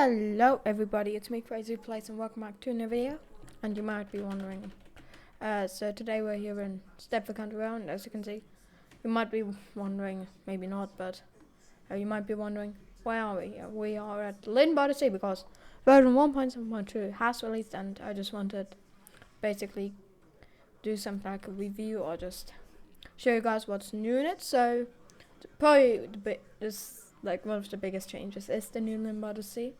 Hello everybody, it's me Crazy Place and welcome back to a new video. And you might be wondering, so today we're here in Stepford Country Road, and as you can see, you might be wondering, maybe not, but you might be wondering, where are we? We are at Llyn by the Sea because version 1.7.2 has released, and I just wanted basically do something like a review or just show you guys what's new in it. So probably like one of the biggest changes is the new Llyn by the Sea.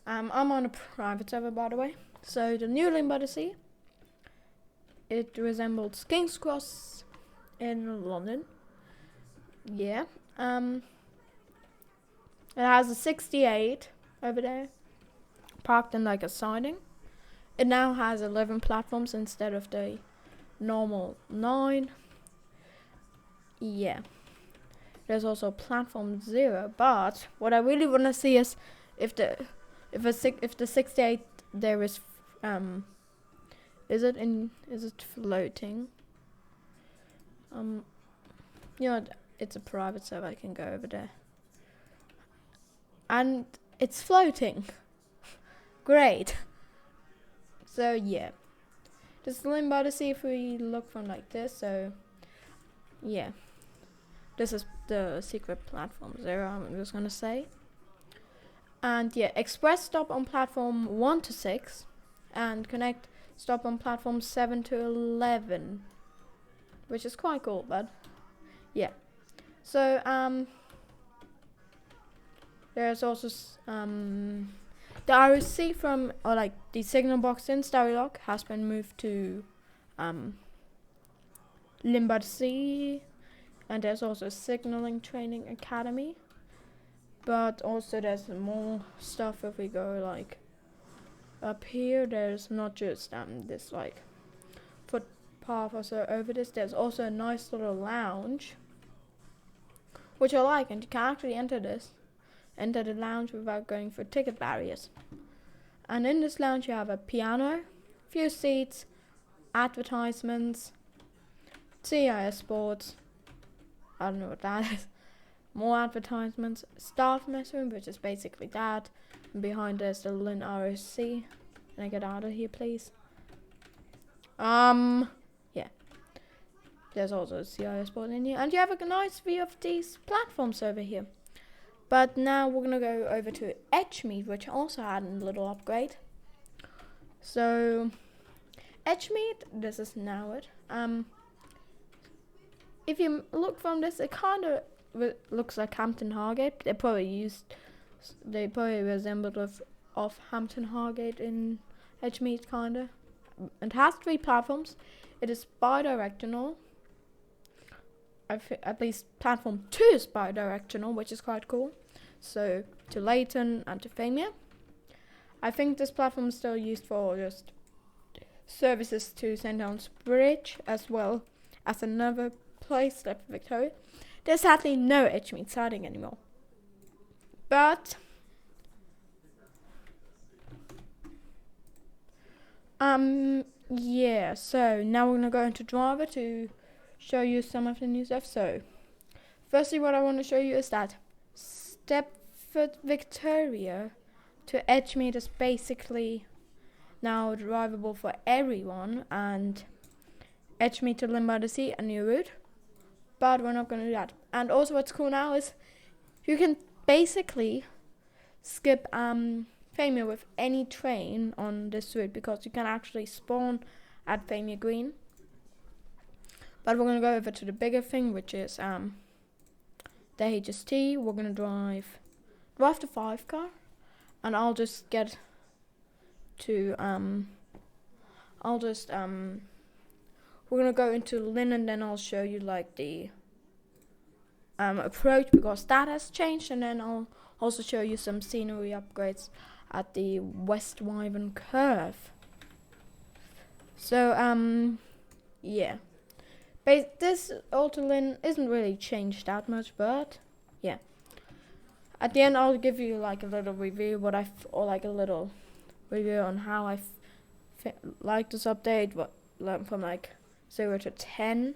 I'm on a private server, by the way. So the new Llyn by the Sea, it resembles King's Cross in London. Yeah. It has a 68 over there, parked in like a siding. It now has 11 platforms instead of the normal 9. Yeah. There's also platform 0, but what I really want to see is if the 68 there is it floating? It's a private server. I can go over there, and it's floating. Great. So yeah, this is Llyn by the Sea. If we look from like this, so yeah. This is the secret platform 0, I'm just gonna say. And yeah, express stop on platform 1 to 6 and connect stop on platform 7 to 11, which is quite cool, but yeah. So there's also the ROC from, or like the signal box in Storylock has been moved to Llyn by the Sea. And there's also a signaling training academy, but also there's more stuff. If we go like up here, there's not just this like footpath or so over this. There's also a nice little lounge, which I like, and you can actually enter the lounge without going through ticket barriers. And in this lounge you have a piano, few seats, advertisements, CIS sports. I don't know what that is. More advertisements. Staff mess room, which is basically that. And behind there's the Llyn ROC. Can I get out of here, please? Yeah. There's also a CIS board in here. And you have a nice view of these platforms over here. But now we're going to go over to Edgemead, which also had a little upgrade. So, Edgemead, this is now it. If you look from this, it kind of looks like Hampton Hargate. They probably resembled of Hampton Hargate in Edgemead, kind of. It has 3 platforms. It is bi-directional. At least platform 2 is bi-directional, which is quite cool. So to Leighton and to Famia. I think this platform is still used for just services to St. John's Bridge, as well as another place, Stepford, Victoria. There's sadly no Edgemead siding anymore. But yeah, so now we're gonna go into driver to show you some of the new stuff. So firstly, what I want to show you is that Stepford, Victoria to Edgemead is basically now drivable for everyone, and Edgemead to Llyn by the Sea, a new route. But we're not going to do that. And also what's cool now is you can basically skip Famia with any train on this route, because you can actually spawn at Famia Green. But we're going to go over to the bigger thing, which is the HST. We're going to drive the 5 car, and I'll just get to we're gonna go into Llyn, and then I'll show you like the approach, because that has changed, and then I'll also show you some scenery upgrades at the Westwyvern curve. So yeah, this Alta Llyn isn't really changed that much, but yeah. At the end, I'll give you like a little review, a little review on how I like this update, from like 0 to 10.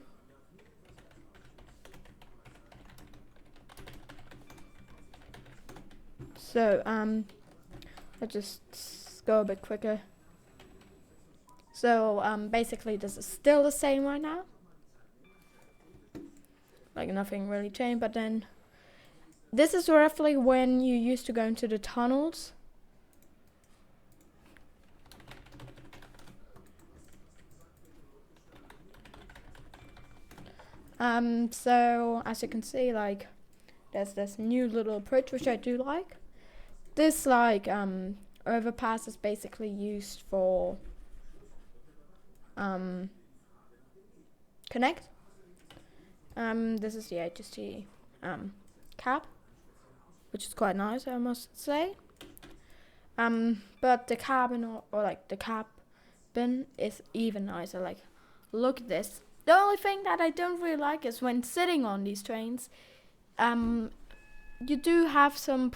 So Let's just go a bit quicker. So basically this is still the same right now. Like nothing really changed, but then this is roughly when you used to go into the tunnels. So as you can see, like there's this new little approach which I do like. This like overpass is basically used for connect. This is the HST cab, which is quite nice, I must say. But the cabin or like the cabin is even nicer. Like, look at this. The only thing that I don't really like is when sitting on these trains, you do have some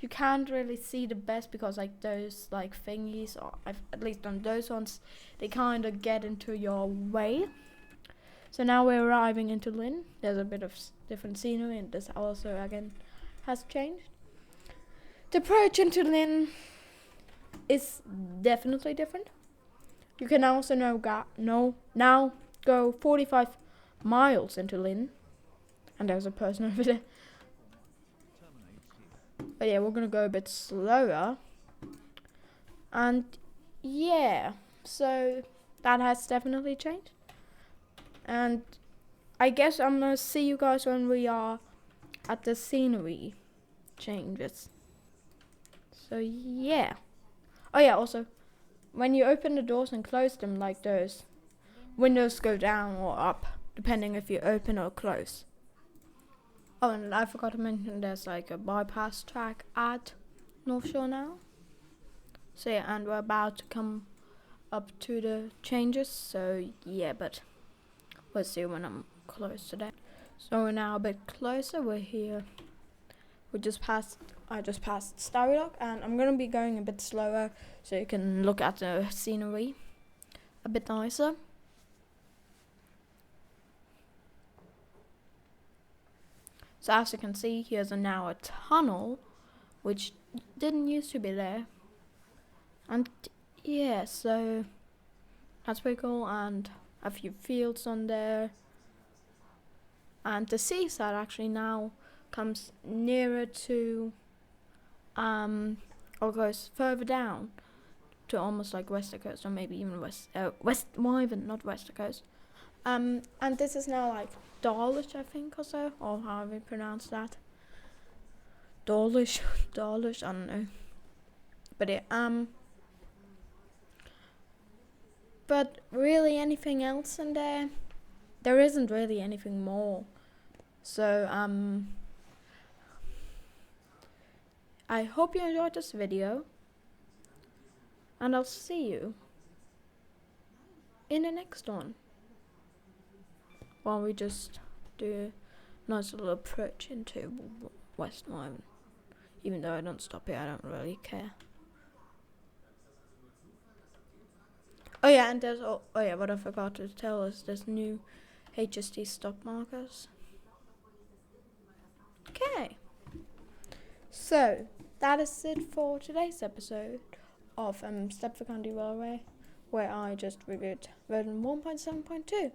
you can't really see the best because like those like thingies, or at least on those ones, they kind of get into your way. So now we're arriving into Llyn. There's a bit of different scenery, and this also again has changed. The approach into Llyn is definitely different. You can also now go 45 miles into Llyn, and there's a person over there. But yeah, we're gonna go a bit slower. And yeah, so that has definitely changed. And I guess I'm gonna see you guys when we are at the scenery changes. So yeah. Oh yeah, also, when you open the doors and close them, like those windows go down or up, depending if you open or close. Oh, and I forgot to mention there's like a bypass track at North Shore now. So yeah, and we're about to come up to the changes, so yeah, but we'll see when I'm close to that. So we're now a bit closer, we're here. I just passed Stepford, and I'm gonna be going a bit slower so you can look at the scenery a bit nicer. So as you can see, here's now a tunnel, which didn't used to be there. And yeah, so that's pretty cool, and a few fields on there. And the seaside actually now comes nearer to, or goes further down to almost like Western Coast, or maybe even Westwyvern, not Western Coast. And this is now like Dawlish, I think, or so, or however you pronounce that. Dawlish, I don't know. But yeah, but really anything else in there? There isn't really anything more. So, I hope you enjoyed this video, and I'll see you in the next one, while we just do a nice little approach into Westwyvern. Even though I don't stop here, I don't really care. Oh yeah, and there's what I forgot to tell is there's new HST stop markers. Okay, so that is it for today's episode of Stepford County Railway, where I just reviewed version 1.7.2.